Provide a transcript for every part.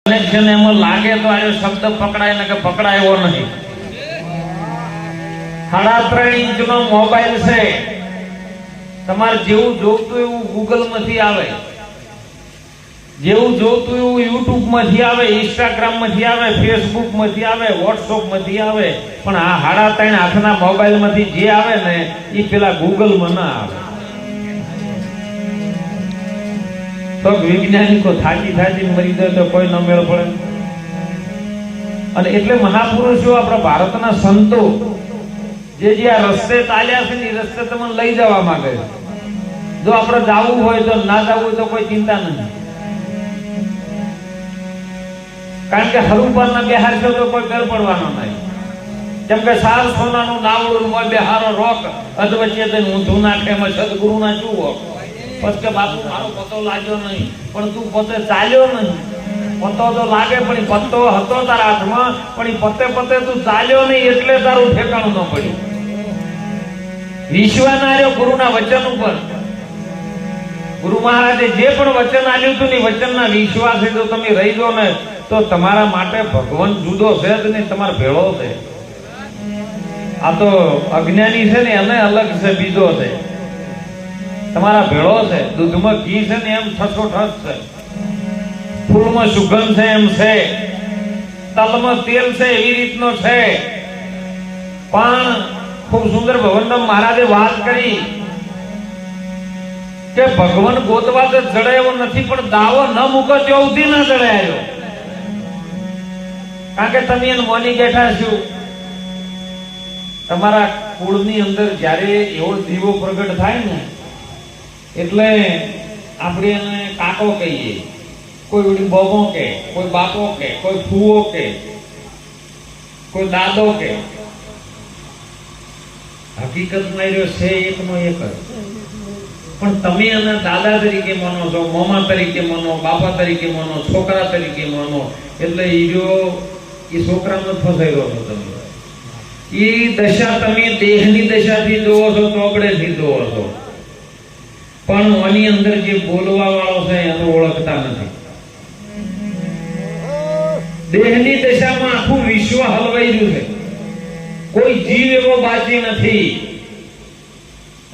Connection એમાં લાગે તો આ શબ્દ પકડાય ને કે પકડાયો નહીં. 3.5 ઇંચનો મોબાઈલ છે. તમારે જેવું જોતું એવું ગૂગલ માંથી આવે, જેવું જોતું એવું યુટ્યુબ માંથી આવે, ઇન્સ્ટાગ્રામ માંથી આવે, ફેસબુક માંથી આવે, વોટ્સઅપ માંથી આવે. પણ આ 3.5 હાથના મોબાઈલ માંથી જે આવે ને એ પેલા ગૂગલ માં ના આવે. તો વૈજ્ઞાનિકો થાકી મરી જાય તો કોઈ ન મેળ પડે. અને એટલે મહાપુરુષો આપણા ભારતના સંતો જે આ રસ્તે ચાલ્યા છે ને એ રસ્તે તમને લઈ જવા માંગે છે. જો આપણે જવું હોય તો ના જવું હોય તો કોઈ ચિંતા નથી, કારણ કે હરુપરના બેહાર છે તો કોઈ ફેર પડવાનો નહીં. કેમ કે સાલ સોનાનું નાવડું મોય બેહારો રોક અધવચ્ચે થઈને ઊંધું નાખે એમાં સદગુરુના શું હોક. પછી કે બાપુ મારો પતો લાગ્યો નહીં, પણ તું પોતે ચાલ્યો નહીં. પતો તો લાગે પણ પત્તો હતો તારા હાથમાં, પણ પતે તું ચાલ્યો નહીં એટલે તારું ઠેકાણું ન પડ્યું. વિશ્વાસ ના રહ્યો ગુરુના વચન ઉપર. ગુરુ મહારાજે જે પણ વચન આપ્યું હતું ને વચનના વિશ્વાસે જો તમે રહી જાઓ ને તો તમારા માટે ભગવાન જુદો છે જ નહીં, તમારો ભેળો છે. આ તો અજ્ઞાની છે ને એને અલગ છે, બીજો છે. તમારા ભેળો છે. દૂધમાં ઘી છે ને એમ ઠસોઠસ છે, ફૂલમાં સુગંધ છે એમ છે, તલમાં તેલ છે એવી રીતનો છે. પણ ખૂબ સુંદર ભવનરામ મહારાજે વાત કરી કે ભગવાન ગોતવા તો જડાયો નથી, પણ દાવો ન મૂકો ત્યાં સુધી ના જડાયો. કારણ કે તમે એને મોની બેઠા છો. તમારા કુળની અંદર જ્યારે એવો દીવો પ્રગટ થાય ને એટલે આપણે એને કાકો કહીએ, કોઈ ઓલી બબો કે, કોઈ બાપો કે, કોઈ ફૂવો કે, કોઈ દાદો કે. હકીકતમાં રહ્યો છે એકનો એક જ. પણ તમે એને દાદા તરીકે માનો છો, મામા તરીકે માનો, બાપા તરીકે માનો, છોકરા તરીકે માનો. એટલે એ છોકરામાં ફસાયેલો છો તમે. એ દશા તમે દેહની દશાથી જોવો છો, ચોપડેથી જોવો છો, પણ આની અંદર જે બોલવા વાળો છે એને ઓળખતા નથી. દેહની દશામાં આખું વિશ્વ હલવાઈ ગયું છે, કોઈ જીવ એવો બાકી નથી.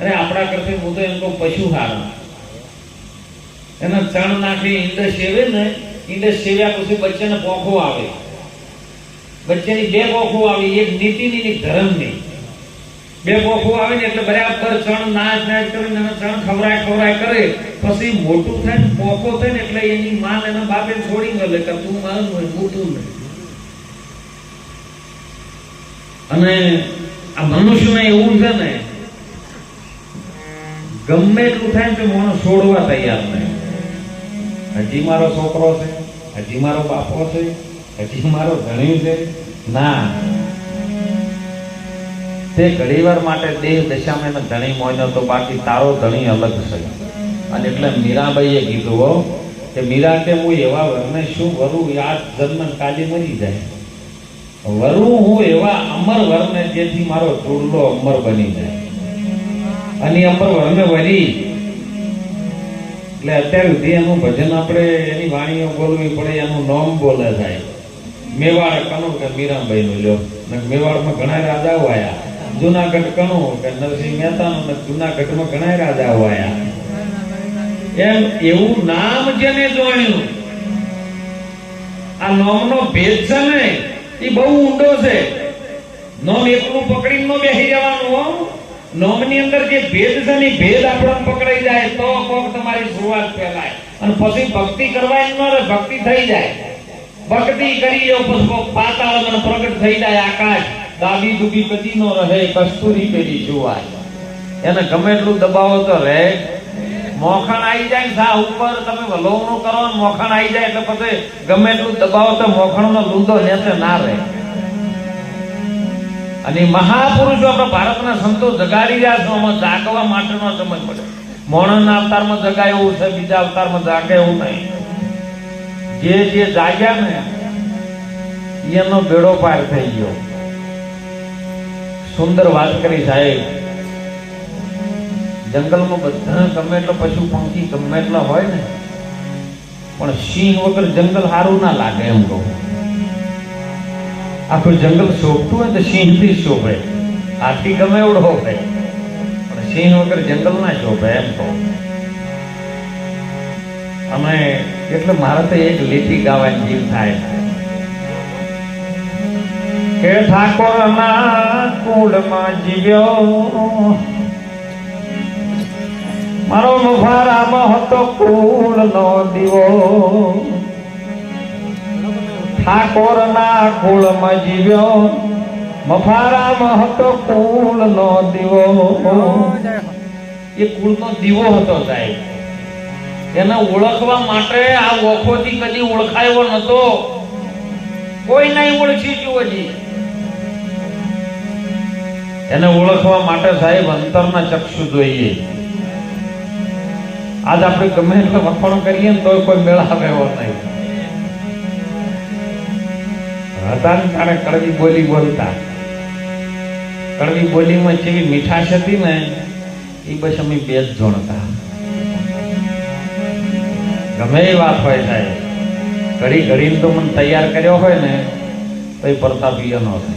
અરે આપણા કરતા હું તો એમ કહું પશુ હારા. એના ચણ નાખી ઈંડે સેવે ને, ઈંડે સેવ્યા પછી બચ્ચાને પોખો આવે. બચ્ચાની 2 પોખો આવી, એક નીતિની એક ધર્મની. 2 પોખો આવે ને એટલે બરાબર ચણ નાચ કરીને ચણ ખવરાય કરે. પછી મોટું થાય ને પોખો થાય ને એટલે એની માં એના બાપે છોડી ગયો કે તું મારું હોય મોટું નહીં. અને આ મનુષ્યમાં એવું છે ને, ગમે એટલું થાય ને તો માણસ છોડવા તૈયાર નહીં. હજી મારો છોકરો છે, હજી મારો બાપો છે, હજી મારો ધણી છે. ના, તે ઘડીવાર માટે દેહ દશામાં એને ધણી મોયનો તો બાકી તારો ધણી અલગ છે. અને એટલે મીરાબાઈએ કીધું કે મીરા કે હું એવા વરને શું વરું આ જન્મ કાલી મરી જાય. વરું હું એવા અમર વરને જેથી મારો ચૂડલો અમર બની જાય. અને અમર વરને વરી એટલે અત્યાર સુધી એનું ભજન આપણે એની વાણીઓ બોલવી પડે, એનું નામ બોલે થાય. મેવાડ કણું કે મીરાબાઈ નું લ્યો. મેવાડમાં ઘણા રાજાઓ આયા. જુનાગઢ કણું કે નરસિંહ મહેતાનું, જુનાગઢમાં ઘણા રાજાઓ આયા. એમ એવું નામ જેને જોણ્યું, આ નામનો ભેદ છે ને એ બહુ ઊંડો છે. નામ એકલું પકડીને ન બેસી જવાનું. નામની અંદર જે ભેદ છે ને ભેદ આપણને પકડાઈ જાય તો કોક તમારી શરૂઆત ફેલાય. અને પછી ભક્તિ કરવાની ન રહે, ભક્તિ થઈ જાય. ભક્તિ કરી પછી પાતાળ પ્રગટ થઈ જાય આકાશ. દાબી દુબી કદી નો રહે, કસ્તુરી પેલી જોવાય. એને ગમે એટલું દબાવો તો રહે. મોખણ આવી જાય સા ઉપર, તમે વલોવણું કરો ને મોખણ આવી જાય એટલે પછી ગમે એટલું દબાવો તો મોખણનો લૂંદો નેતે ના રહે. અને મહાપુરુષો આપણા ભારતના સંતો જગાડી રહ્યા છે. આમાં જાગવા માટેનો સમય પડે. મોણના અવતારમાં જગાય એવું છે, બીજા અવતારમાં જાગે એવું નહીં. જે જાગ્યા ને એનો બેડો પાર થઈ ગયો. સુંદર વાત કરી સાહેબ. જંગલમાં બધા ગમે એટલો પશુ પંખી ગમે એટલા હોય ને, પણ સિંહ વગર જંગલ સારું ના લાગે એમ કહું. આખું જંગલ શોભતું હોય તો સિંહ થી શોભે, હાથી ગમે એવડો હોય પણ સિંહ વગર જંગલ ના શોભે એમ કહું. અમે એટલે મારે તો એક લીટી ગાવાની જીવ થાય કે ઠાકોર ના કુળમાં જીવ્યો મારો મુફારામાં હતો કુળ નો દીવો. ઠાકોર ના કુળમાં જીવ્યો મફારામાં હતો કુળ નો દીવો. એ કુળ નો દીવો હતો સાહેબ. એને ઓળખવા માટે આ ઓખોથી કદી ઓળખાયો નતો, કોઈ નહીં ઓળખી ગયું હજી. એને ઓળખવા માટે સાહેબ અંતરના ચક્ષુ જોઈએ. આજ આપણે ગમે એટલે વખાણ કરીએ ને તો કોઈ મેળાવે એવો નહીં. હતા ને તારે કડવી બોલી બોલતા, કડવી બોલીમાં જેવી મીઠાશ હતી ને એ બસ અમે બે જ જોણતા. ગમે એ વાત હોય સાહેબ, ઘડી ઘડીને તો મને તૈયાર કર્યો હોય ને તો એ પ્રતાપીયનો હતો.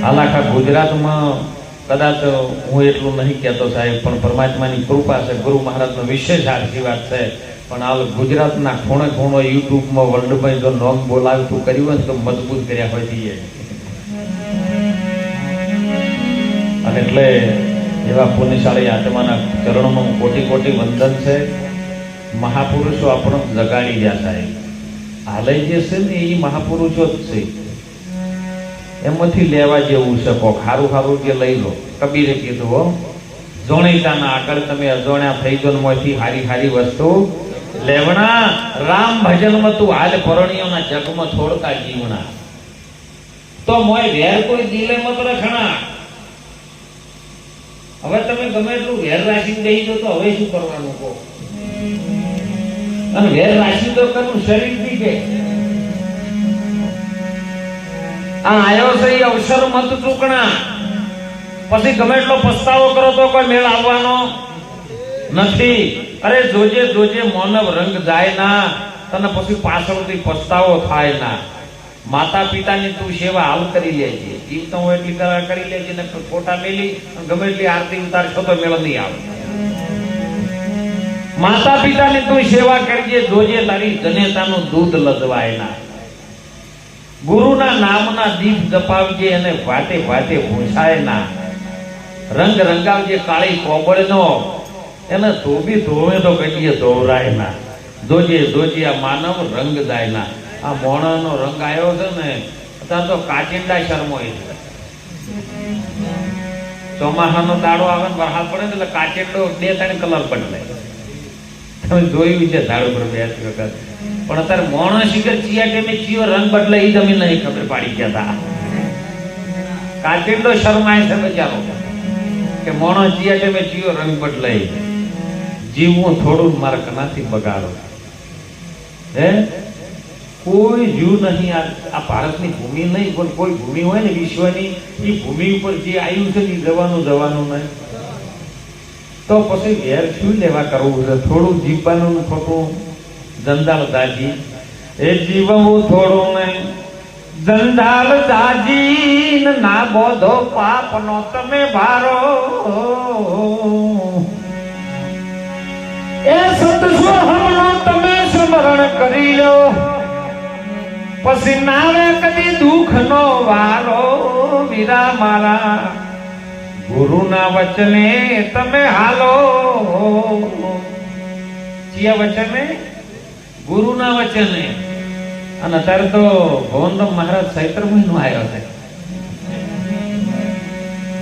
હાલ આખા ગુજરાતમાં કદાચ હું એટલું નહીં કહેતો સાહેબ, પણ પરમાત્માની કૃપા છે, ગુરુ મહારાજનો વિશેષ આશીર્વાદ છે. પણ હાલ ગુજરાતના ખૂણે ખૂણો યુટ્યુબમાં વર્લ્ડમાં જો નોમ બોલાવતું કર્યું હોય તો મજબૂત કર્યા હોય છીએ. અને એટલે એવા પુણ્યશાળી આત્માના ચરણોમાં કોટી કોટી વંદન છે. મહાપુરુષો આપણને જગાડી રહ્યા સાહેબ. હાલે જે છે ને એ મહાપુરુષો જ છે. એમાંથી લેવા જેવું છે. કોક ખારું ખારું જે લઈ લો. કબીરે કીધું હો, જોણીતાના આગળ તમે અજોણ્યા થઈ જો માંથી હારી હારી વસ્તુ લેવણા. રામ ભજનમાં તું હાલ પરણીઓના જગમાં થોડકા જીવણા. તો મોય વેર કોઈ દિલે મત રખણા. હવે તમે ગમે એટલું વેર રાખીને દઈ દો તો હવે શું કરવાનું કહો? અને વેર રાખી તો કરવું શરીર બી કે આ આયો છે એ અવસર મત ચૂકણા. પછી ગમે એટલો પસ્તાવો કરો તો કોઈ મેળ આવવાનો નથી. અરે જોજે જોજે માનવ રંગ જાય ના, તને પછી પાછળથી પસ્તાવો થાય ના. માતા પિતાની તું સેવા હાલ કરી લેજે, જીવતો હોય એટલી કરી લેજે ને ફોટા મેલી ગમે એટલી આરતી ઉતારશો તો મેળ નહીં આવે. માતા પિતાની તું સેવા કરજે, જોજે તારી જનેતાનું દૂધ લજવાય ના. ગુરુના નામના દીપ જપાવજે અને વાતે વાતે ભૂસાય ના. રંગ રંગાવજે કાળી કોબળનો, એને ધોબી ધોવે તો કહીએ ધોવરાય ના. જોજે જોજે આ માનવ રંગ જાય ના. આ મોણાનો રંગ આવ્યો છે ને અત્યારે તો કાચિંડા શરમો છે. ચોમાસાનો દાડો આવે ને વરસાદ પડે ને એટલે કાચિંડો 2-3 કલર બદલે. તમે જોયું છે ઝાડ ઉપર 2 વખત. પણ અત્યારે મોણો શિખર ચિયા ટેમે ચિયો રંગ બદલે એ તમે નહીં ખબર પાડી ગયા હતા. કાચિંડો શરમાય છે બચારો કે મોણો ચિયા ટેમે ચિયો રંગ બદલે. જીવવું થોડું મારા કનાથી બગાડો. હે કોઈ જીવ નહીં. આ ભારતની ભૂમિ નહીં, પણ કોઈ ભૂમિ હોય ને વિશ્વની, એ ભૂમિ ઉપર જે આવ્યું છે એ જવાનું નહીં. તો પછી વેર શું લેવા કરવું છે? થોડું જીવવાનું ખોટું જંજાળ દાજી. એ જીવવું થોડું નહીં જંજાળ દાજી ના બોધો પાપ નો તમે ભારો. એ સતસ્વહમનો તમે સ્મરણ કરી લો, પછી નાવે કદી દુઃખ નો વારો. વીરા મારા ગુરુના વચને તમે હાલો. ચિયા વચને? ગુરુના વચને. અને અત્યારે તો ભવનરામ મહારાજ 17 મહિનો આવ્યો છે.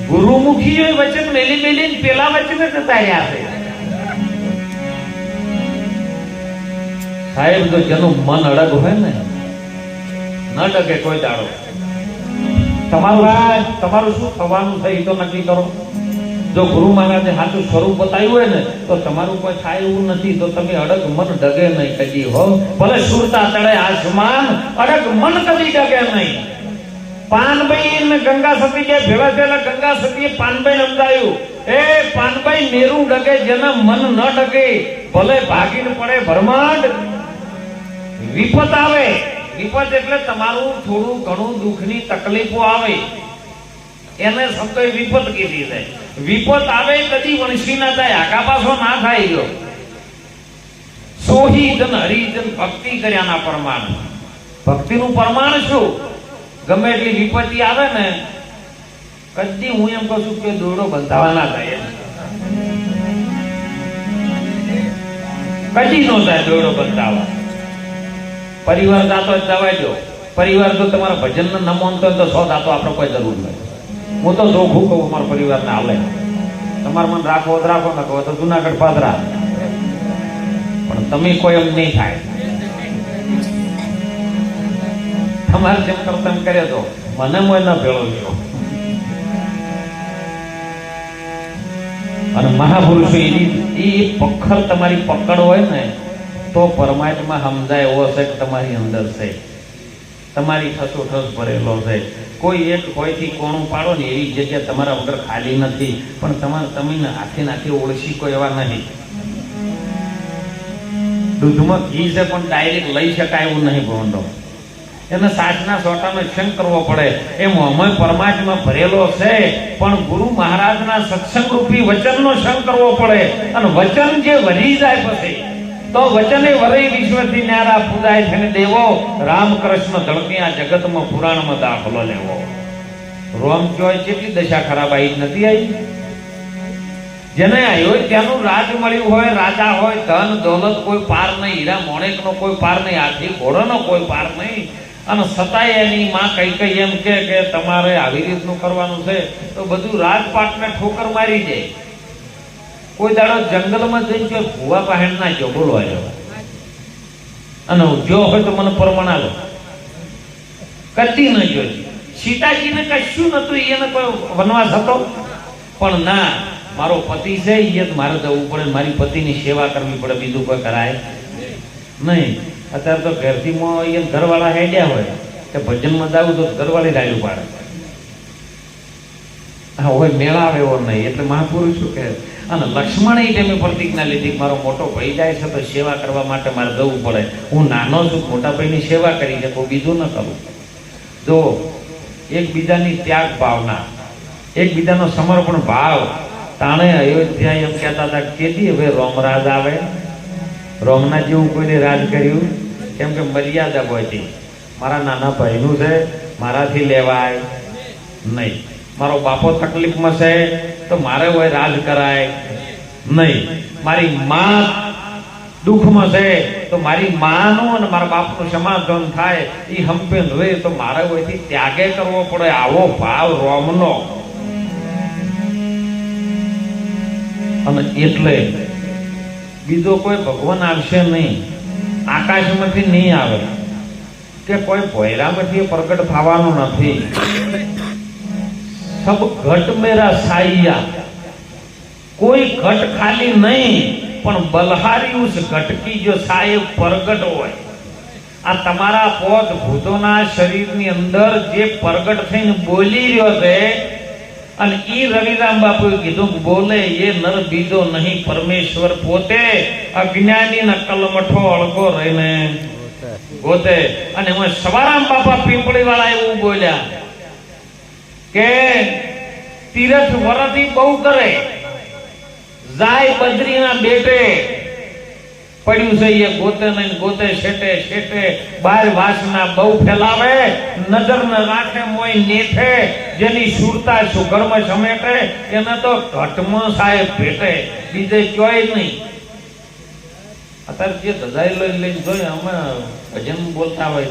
ગુરુમુખીઓ વચન મેલી મેલી પેલા વચને જતા રહ્યા છે સાહેબ. તો જેનું મન અડગ હોય ને ન ડગે કોઈ દાડો. તમારું શું થવાનું છે એ તો નક્કી કરો. જો ગુરુ મહારાજે સાચું સ્વરૂપ બતાવ્યું હોય ને તો તમારું કોઈ થાય એવું નથી. તો તમે અડગ મન ડગે નહીં કદી હો. ભલે સુરતા ચડે આસમાન, અડગ મન કદી ડગે નહીં. પાનભાઈ ને ગંગા સતી કે ભેળા થયેલા ગંગા સતીએ પાનભાઈ સમજાયું, એ પાનભાઈ મેરું ડગે જેના મન ન ડગે ભલે ભાગીને પડે ભરમાંડ. વિપત આવે, વિપત એટલે તમારું થોડું ઘણું દુઃખની તકલીફો આવે એને શબ્દો વિપત કીધી છે. વિપત આવે કદી વંશી ના થાય, આગા પાછો ના થાય ગયો. સોહી જન હરિજન ભક્તિ કર્યાના પ્રમાણ. ભક્તિનું પ્રમાણ શું? ગમે એટલી વિપત્તિ આવે ને કદી હું એમ કહું છું કે દોરડો બંધાવા ના થાય, કદી નો થાય દોરડો બંધાવા. પરિવાર જાતો જવા દો. પરિવાર તો તમારા ભજન ન માનતો તો 100 જાતો આપણે કોઈ જરૂર નથી. હું તો જોખું કહું અમારા પરિવારને હાલે, તમારે મને રાખો તો રાખો, ન કહો તો જુનાગઢ પાદરા, પણ તમે કોઈ એમ નહીં થાય. તમારે જેમ કરતા એમ કરે તો મને મોય ના ભેળો ગયો. અને મહાપુરુષો એ પખર તમારી પકડ હોય ને તો પરમાત્મા સમજાય એવો છે કે તમારી અંદર છે, તમારી ઠસોઠસ ભરેલો છે. કોઈ એક કોઈથી કોણું પાડો ને એવી જગ્યા તમારા વગર ખાલી નથી, પણ તમે હાથે નાખી ઓળખી કોઈ એવા નહીં. દૂધમાં ઘી છે પણ ડાયરેક્ટ લઈ શકાય એવું નહીં ભોંડો, એને સાચના સોટાનો ક્ષણ કરવો પડે. એમ અમે પરમાત્મા ભરેલો છે પણ ગુરુ મહારાજના સત્સંગ રૂપી વચનનો ક્ષણ કરવો પડે. અને વચન જે વરી જાય પછી તો વચને વરે વિશ્વથી ન્યારા પૂજાય છે ને દેવો રામકૃષ્ણ ધડકી આ જગતમાં પુરાણમાં દાખલો લેવો. રોમ જોય કેટલી દશા ખરાબ આવી નથી આવી? જેને આવ્યો ત્યાંનું રાજ મળ્યું હોય, રાજા હોય, ધન દોલત કોઈ પાર નહીં, હીરા મોણેકનો કોઈ પાર નહીં, હાથી ઘોડાનો કોઈ પાર નહીં. અને છતાંય એની માં કઈ એમ કે તમારે આવી રીતનું કરવાનું છે તો બધું રાજપાટને ઠોકર મારી જાય. કોઈ દાડો જંગલમાં જઈને ભૂવા પહેણ ના જો બોલો આવ્યો અને જો હોય તો મને પરમાણ આલો, કદી ન જોઈ. સીતાજીને કશું નતું, એને કોઈ વનવાસ હતો, પણ ના મારો પતિ છે એ મારે જવું પડે, મારી પતિની સેવા કરવી પડે, બીજું કોઈ કરાય નહીં. અત્યારે તો ઘરથી ઘરવાળા હેડ્યા હોય કે ભજનમાં જાવું તો ઘરવાળી રાયલું પાડે. હા હોય મેળા એવો નહીં. એટલે મહાપુરુષ શું કહે, અને લક્ષ્મણ એ ટાઈમે પ્રતિજ્ઞા લીધી મારો મોટો ભાઈ જાય છે તો સેવા કરવા માટે મારે જવું પડે. હું નાનો છું, મોટા ભાઈની સેવા કરી છે, કોઈ બીજું ન કરું. જો એકબીજાની ત્યાગ ભાવના, એકબીજાનો સમર્પણ ભાવ. તાણે અયોધ્યા એમ કહેતા હતા કેદી હવે રોમરાજ આવે. રોમના જેવું કોઈને રાજ કર્યું? કેમ કે મર્યાદા હોય. મારા નાના ભાઈનું છે, મારાથી લેવાય નહીં. મારો બાપો તકલીફમાં છે તો મારે હોય રાજ કરાય નહીં. મારી માં દુઃખમાં છે તો મારી માનું અને મારા બાપનું સમાધાન થાય એ હંપે રહે તો મારે હોયથી ત્યાગે કરવો પડે. આવો ભાવ રોમનો. અને એટલે બીજો કોઈ ભગવાન આવશે નહીં, આકાશમાંથી નહીં આવે કે કોઈ ભોયરામાંથી પ્રગટ થવાનું નથી. સબ ઘટ મેરા સાઈયા, કોઈ ઘટ ખાલી નહીં પણ બલહારી ઉસ ઘટ કી જો સાહેબ પ્રગટ હોય. આ તમારા પોત ભૂતોના શરીરની અંદર જે પ્રગટ થઈને બોલી રહ્યો છે અને ઈ રવિરામ બાપુએ કીધું બોલે એ નર બીજો નહીં પરમેશ્વર પોતે. અજ્ઞાની ના કલમઠો અળગો રહીને ગોતે. અને એમાં સવારામ બાપા પીંપળી વાળા એવું બોલ્યા કે તીરથ વરથી બહુ કરે, જાય બદ્રીના બેટે, પડ્યું છે એ ગોતે નહીં ગોતે શેટે શેટે. બાર વાસના બહુ ફેલાવે, નજર ન રાખે મોય નેઠે. જેની સુરતા સુગરમાં સમેટે એને તો ઘટમાં સાહેબ ભેટે, બીજે ચોય નહીં. અત્યારે જે ધજાઈ લઈને જોઈ અમે ભજન બોલતા હોય